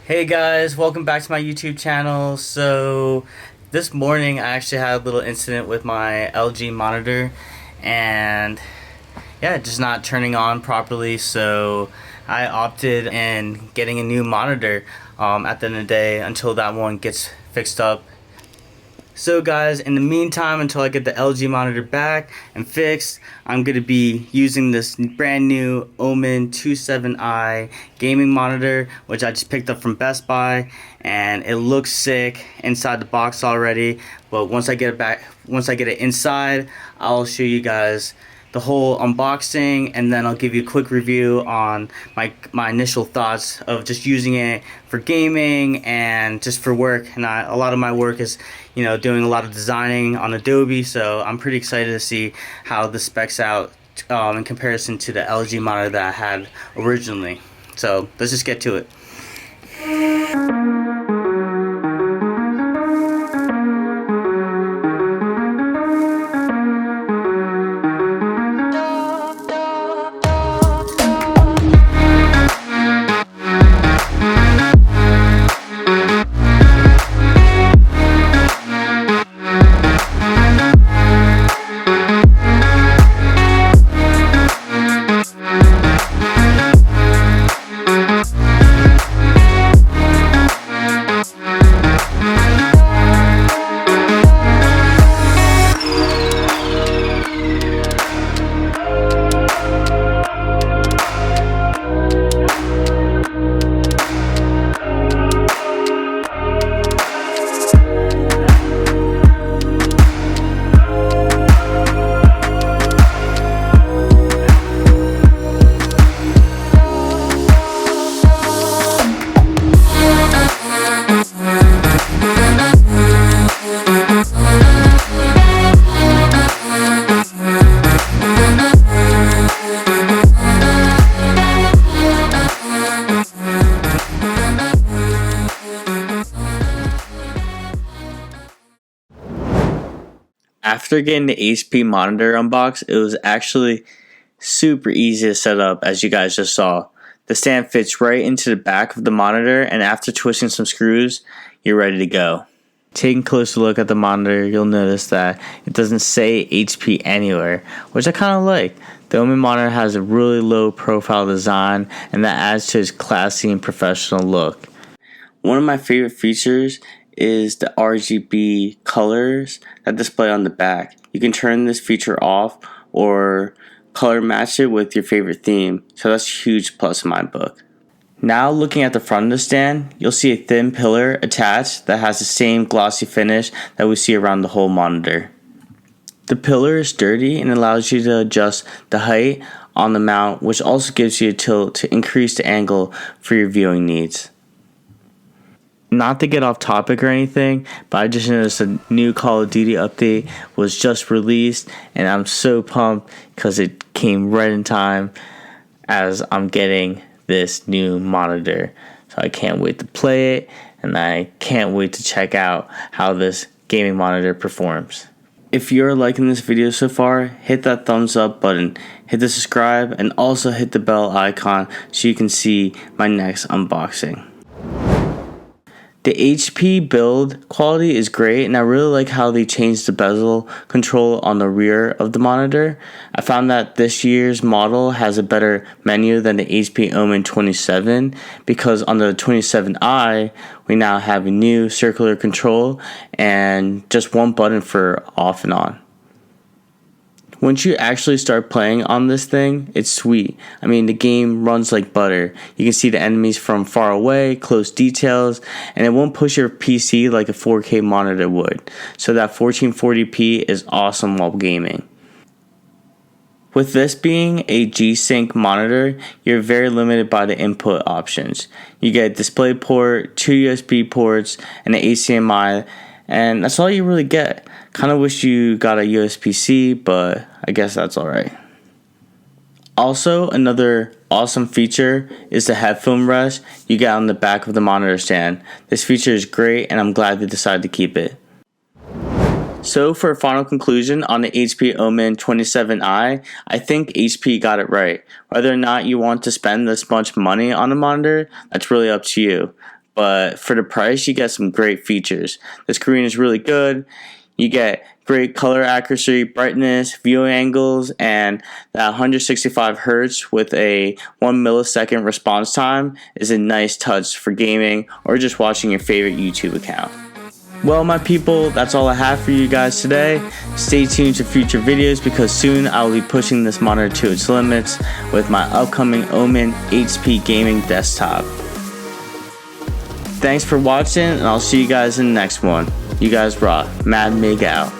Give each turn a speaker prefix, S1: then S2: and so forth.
S1: Hey guys, welcome back to my YouTube channel. So this morning I actually had a little incident with my LG monitor and yeah, just not turning on properly, so I opted in getting a new monitor at the end of the day until that one gets fixed up. So guys, in the meantime, until I get the LG monitor back and fixed, I'm going to be using this brand new OMEN 27i gaming monitor, which I just picked up from Best Buy, and it looks sick inside the box already. But once I get it inside, I'll show you guys the whole unboxing, and then I'll give you a quick review on my initial thoughts of just using it for gaming and just for work. And a lot of my work is, doing a lot of designing on Adobe, so I'm pretty excited to see how this specs out in comparison to the LG monitor that I had originally. So let's just get to it. After getting the HP monitor unboxed, it was actually super easy to set up, as you guys just saw. The stand fits right into the back of the monitor, and after twisting some screws, you're ready to go. Taking a closer look at the monitor, you'll notice that it doesn't say HP anywhere, which I kind of like. The OMEN monitor has a really low profile design, and that adds to its classy and professional look. One of my favorite features is the RGB colors that display on the back. You can turn this feature off or color match it with your favorite theme, so that's a huge plus in my book. Now looking at the front of the stand, you'll see a thin pillar attached that has the same glossy finish that we see around the whole monitor. The pillar is sturdy and allows you to adjust the height on the mount, which also gives you a tilt to increase the angle for your viewing needs. Not to get off topic or anything, but I just noticed a new Call of Duty update was just released, and I'm so pumped because it came right in time as I'm getting this new monitor. So I can't wait to play it, and I can't wait to check out how this gaming monitor performs. If you're liking this video so far, hit that thumbs up button, hit the subscribe, and also hit the bell icon so you can see my next unboxing. The HP build quality is great, and I really like how they changed the bezel control on the rear of the monitor. I found that this year's model has a better menu than the HP OMEN 27 because on the 27i we now have a new circular control and just one button for off and on. Once you actually start playing on this thing, it's sweet. I mean, the game runs like butter. You can see the enemies from far away, close details, and it won't push your PC like a 4K monitor would. So that 1440p is awesome while gaming. With this being a G-Sync monitor, you're very limited by the input options. You get a display port, 2 USB ports, and an HDMI, and that's all you really get. Kind of wish you got a USB-C, but I guess that's alright. Also, another awesome feature is the headphone rest you get on the back of the monitor stand. This feature is great, and I'm glad they decided to keep it. So for a final conclusion on the HP OMEN 27i, I think HP got it right. Whether or not you want to spend this much money on a monitor, that's really up to you. but for the price, you get some great features. The screen is really good. You get great color accuracy, brightness, viewing angles, and that 165 Hz with a 1 millisecond response time is a nice touch for gaming or just watching your favorite YouTube account. Well, my people, that's all I have for you guys today. Stay tuned to future videos because soon I will be pushing this monitor to its limits with my upcoming OMEN HP gaming desktop. Thanks for watching, and I'll see you guys in the next one. You guys rock. Mad Miguel.